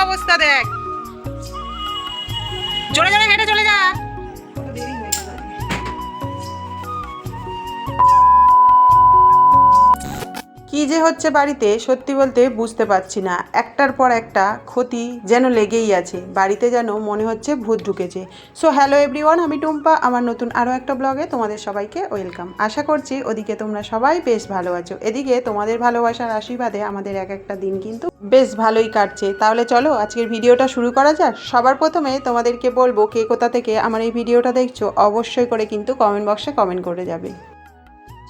অবস্থা দেখ, জোরে জোরে হেঁটে চলে যা। কি যে হচ্ছে বাড়িতে সত্যি বলতে বুঝতে পারছি না, একটার পর একটা ক্ষতি যেন লেগেই আছে বাড়িতে, যেন মনে হচ্ছে ভূত ঢুকেছে। সো হ্যালো এভরিওয়ান, আমি টুম্পা, আমার নতুন আরও একটা ব্লগে তোমাদের সবাইকে ওয়েলকাম। আশা করছি ওদিকে তোমরা সবাই বেশ ভালো আছো, এদিকে তোমাদের ভালোবাসার আশীর্বাদে আমাদের এক একটা দিন কিন্তু বেশ ভালোই কাটছে। তাহলে চলো আজকের ভিডিওটা শুরু করা যাক। সবার প্রথমে তোমাদেরকে বলবো, কে কোথা থেকে আমার এই ভিডিওটা দেখছো অবশ্যই করে কিন্তু কমেন্ট বক্সে কমেন্ট করে যাবে।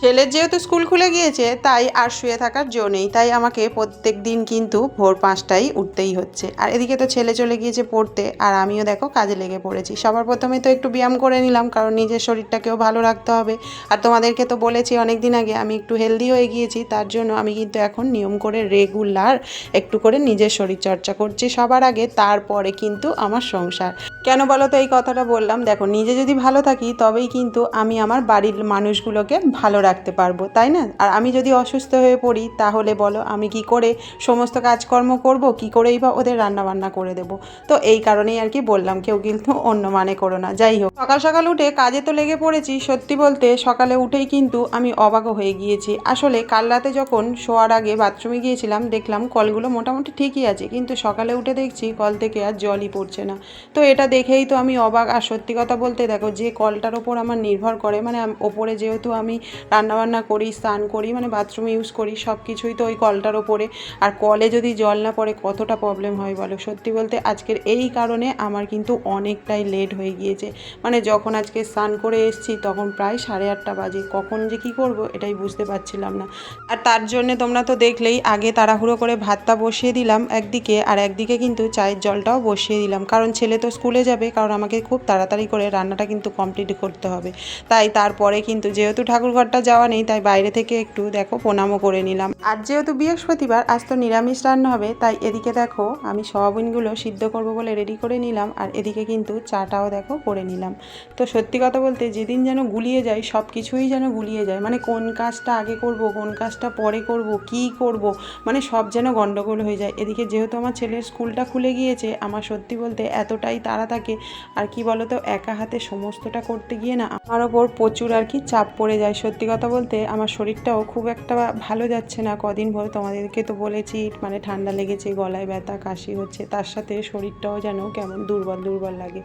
ছেলের যেহেতু স্কুল খুলে গিয়েছে তাই আর শুয়ে থাকার জো নেই, তাই আমাকে প্রত্যেক দিন কিন্তু ভোর 5টায় উঠতেই হচ্ছে। আর এদিকে তো ছেলে চলে গিয়েছে পড়তে, আর আমিও দেখো কাজে লেগে পড়েছি। সবার প্রথমে তো একটু ব্যায়াম করে নিলাম, কারণ নিজের শরীরটাকেও ভালো রাখতে হবে। আর তোমাদেরকে তো বলেছি অনেক দিন আগে আমি একটু হেলদি হয়ে গিয়েছি, তার জন্য আমি কিন্তু এখন নিয়ম করে রেগুলার একটু করে নিজের শরীর চর্চা করছি সবার আগে, তারপরে কিন্তু আমার সংসার। কেন বলো তো এই কথাটা বললাম? দেখো, নিজে যদি ভালো থাকি তবেই কিন্তু আমি আমার বাড়ির মানুষগুলোকে ভালো রাখতে পারবো, তাই না? আর আমি যদি অসুস্থ হয়ে পড়ি তাহলে বলো আমি কি করে সমস্ত কাজকর্ম করব, কি করেই বা ওদের রান্নাবান্না করে দেবো? তো এই কারণেই আর কি বললাম, কেউ কিন্তু অন্য মানে করো না। যাই হোক, সকাল সকাল উঠে কাজে তো লেগে পড়েছি। সত্যি বলতে সকালে উঠেই কিন্তু আমি অবাক হয়ে গিয়েছি। আসলে কাল রাতে যখন শোয়ার আগে বাথরুমে গিয়েছিলাম, দেখলাম কলগুলো মোটামুটি ঠিকই আছে, কিন্তু সকালে উঠে দেখছি কল থেকে আর জলই পড়ছে না। তো এটা দেখেই তো আমি অবাক। আর সত্যি কথা বলতে দেখো, যে কলটার ওপর আমার নির্ভর করে, মানে ওপরে যেহেতু আমি রান্নাবান্না করি, স্নান করি, মানে বাথরুম ইউজ করি, সব কিছুই তো ওই কলটার ওপরে। আর কলে যদি জল না পড়ে কতটা প্রবলেম হয় বলো? সত্যি বলতে আজকের এই কারণে আমার কিন্তু অনেকটাই লেট হয়ে গিয়েছে। মানে যখন আজকে স্নান করে এসেছি তখন প্রায় 8:30 বাজে। কখন যে কী করবো এটাই বুঝতে পারছিলাম না। আর তার জন্যে তোমরা তো দেখলেই আগে তাড়াহুড়ো করে ভাতটা বসিয়ে দিলাম একদিকে, আর একদিকে কিন্তু চায়ের জলটাও বসিয়ে দিলাম, কারণ ছেলে তো স্কুলে যাবে, কারণ আমাকে খুব তাড়াতাড়ি করে রান্নাটা কিন্তু কমপ্লিট করতে হবে। তাই তারপরে কিন্তু যেহেতু ঠাকুরঘরটা যাওয়া নেই, তাই বাইরে থেকে একটু দেখো প্রণামও করে নিলাম। আর যেহেতু বৃহস্পতিবার, আজ তো নিরামিষ রান্না হবে, তাই এদিকে দেখো আমি সয়াবিনগুলো সিদ্ধ করবো বলে রেডি করে নিলাম, আর এদিকে কিন্তু চাটাও দেখো করে নিলাম। তো সত্যি কথা বলতে যেদিন যেন গুলিয়ে যায়, সব কিছুই যেন গুলিয়ে যায়, মানে কোন কাজটা আগে করব, কোন কাজটা পরে করব, কি করব, মানে সব যেন গন্ডগোল হয়ে যায়। এদিকে যেহেতু আমার ছেলের স্কুলটা খুলে গিয়েছে, আমার সত্যি বলতে এতটাই তাড়া থাকে, আর কি বলো তো, একা হাতে সমস্তটা করতে গিয়ে না আমার ওপর প্রচুর আর কি চাপ পড়ে যায়। সত্যি কথা বলতে আমার শরীরটাও খুব একটা ভালো যাচ্ছে না কদিন ভর। তোমাদেরকে তো বলেছি, মানে ঠান্ডা লেগেছে, গলায় ব্যথা, কাশি হচ্ছে, তার সাথে শরীরটাও যেন কেমন দুর্বল দুর্বল লাগে।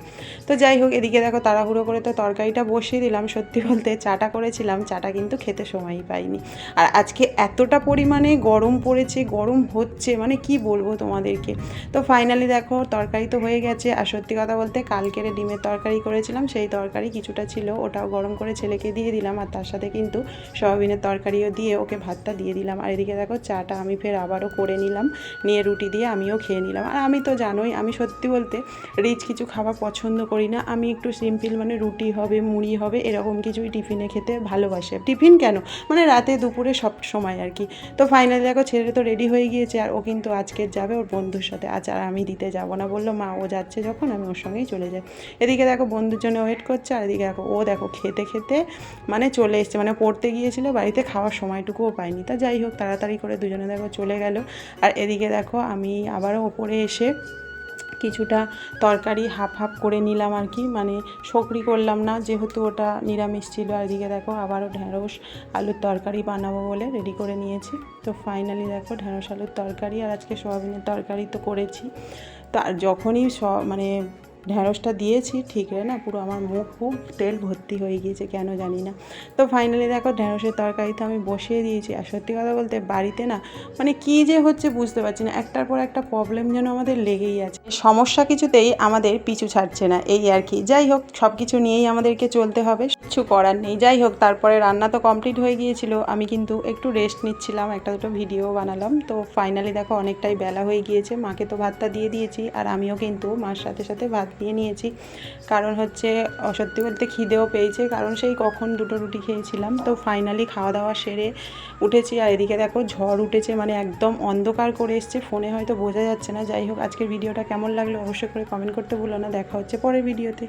তো যাই হোক, এদিকে দেখো তাড়াহুড়ো করে তো তরকারিটা বসিয়ে দিলাম। সত্যি বলতে চাটা করেছিলাম, চাটা কিন্তু খেতে সময়ই পাইনি। আর আজকে এতটা পরিমাণে গরম পড়েছে, গরম হচ্ছে, মানে কি বলবো তোমাদেরকে। তো ফাইনালি দেখো তরকারি তো হয়ে গেছে। আর সত্যি কথা বলতে কালকের ডিমের তরকারি করেছিলাম, সেই তরকারি কিছুটা ছিল, ওটাও গরম করে ছেলেকে দিয়ে দিলাম, আর তার সাথে কিন্তু সয়াবিনের তরকারিও দিয়ে ওকে ভাতটা দিয়ে দিলাম। আর এদিকে দেখো চাটা আমি ফের আবারও করে নিলাম, নিয়ে রুটি দিয়ে আমিও খেয়ে নিলাম। আর আমি তো জানোই আমি সত্যি বলতে রিচ কিছু খাবার পছন্দ করি না, আমি একটু সিম্পল, মানে রুটি হবে, মুড়ি হবে, এরকম কিছুই টিফিনে খেতে ভালোবাসি। টিফিন কেন, মানে রাতে দুপুরে সব সময় আর কি। তো ফাইনালি দেখো ছেলে তো রেডি হয়ে গিয়েছে, আর ও কিন্তু আজকে যাবে ওর বন্ধুর সাথে। আজ আর আমি দিতে যাব না, বললো মা ও যাচ্ছে যখন আমি ওর সঙ্গেই চলে যাই। এদিকে দেখো বন্ধুর জন্য ওয়েট করছে, আর এদিকে দেখো ও দেখো খেতে খেতে মানে চলে এসছে, মানে পড়তে গিয়েছিল, বাড়িতে খাওয়ার সময়টুকুও পায়নি। তা যাই হোক তাড়াতাড়ি করে দুজনে দেখো চলে গেল। আর এদিকে দেখো আমি আবারও ওপরে এসে কিছুটা তরকারি হাফ হাফ করে নিলাম আর কি, মানে সকরি করলাম না যেহেতু ওটা নিরামিষ ছিল। আর এদিকে দেখো আবারও ঢ্যাঁড়স আলুর তরকারি বানাবো বলে রেডি করে নিয়েছি। তো ফাইনালি দেখো ঢ্যাঁড়স আলুর তরকারি, আর আজকে সয়াবিনের তরকারি তো করেছি। তো আর যখনই মানে ঢ্যাঁড়সটা দিয়েছি ঠিক রে না, পুরো আমার মুখ খুব তেল ভর্তি হয়ে গিয়েছে, কেন জানি না। তো ফাইনালি দেখো ঢ্যাঁড়সের তরকারি তো আমি বসিয়ে দিয়েছি। আর সত্যি কথা বলতে বাড়িতে না, মানে কী যে হচ্ছে বুঝতে পারছি না, একটার পর একটা প্রবলেম যেন আমাদের লেগেই আছে, সমস্যা কিছুতেই আমাদের পিছু ছাড়ছে না, এই আর কি। যাই হোক সব কিছু নিয়েই আমাদেরকে চলতে হবে, কিছু করার নেই। যাই হোক তারপরে রান্না তো কমপ্লিট হয়ে গিয়েছিল, আমি কিন্তু একটু রেস্ট নিচ্ছিলাম, একটা দুটো ভিডিও বানালাম। তো ফাইনালি দেখো অনেকটাই বেলা হয়ে গিয়েছে, মাকে তো ভাতটা দিয়ে দিয়েছি, আর আমিও কিন্তু মার সাথে সাথে ভাত দিয়ে নিয়েছি, কারণ হচ্ছে সত্যি বলতে খিদেও পেয়েছে, কারণ সেই কখন দুটো রুটি খেয়েছিলাম। তো ফাইনালি খাওয়া দাওয়া সেরে উঠেছি। আর এদিকে দেখো ঝড় উঠেছে, মানে একদম অন্ধকার করে এসছে, ফোনে হয়তো বোঝা যাচ্ছে না। যাই হোক আজকের ভিডিওটা কেমন লাগলো অবশ্যই করে কমেন্ট করতে ভুলো না। দেখা হচ্ছে পরের ভিডিওতে।